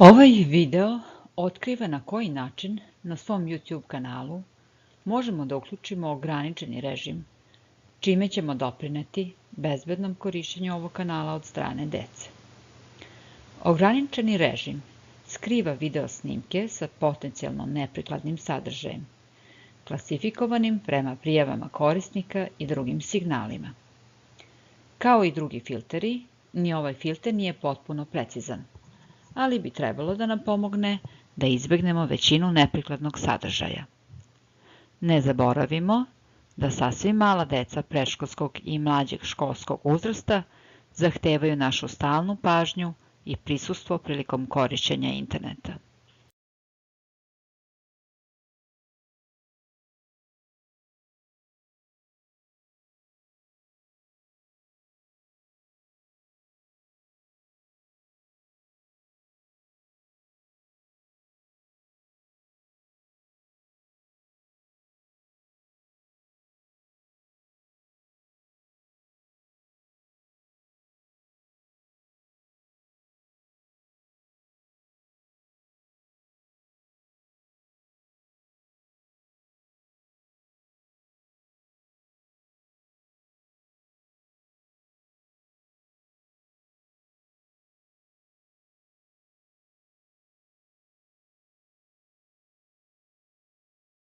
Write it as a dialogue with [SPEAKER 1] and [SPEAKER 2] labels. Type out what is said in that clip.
[SPEAKER 1] Ovaj video otkriva na koji način na svom YouTube kanalu možemo da uključimo ograničeni režim, čime ćemo doprineti bezbednom korišćenju ovog kanala od strane dece. Ograničeni režim skriva video snimke sa potencijalno neprikladnim sadržajem, klasifikovanim prema prijavama korisnika i drugim signalima. Kao i drugi filteri, ni ovaj filter nije potpuno precizan, ali bi trebalo da nam pomogne da izbegnemo većinu neprikladnog sadržaja. Ne zaboravimo da sasvim mala deca predškolskog i mlađeg školskog uzrasta zahtevaju našu stalnu pažnju i prisustvo prilikom korišćenja interneta.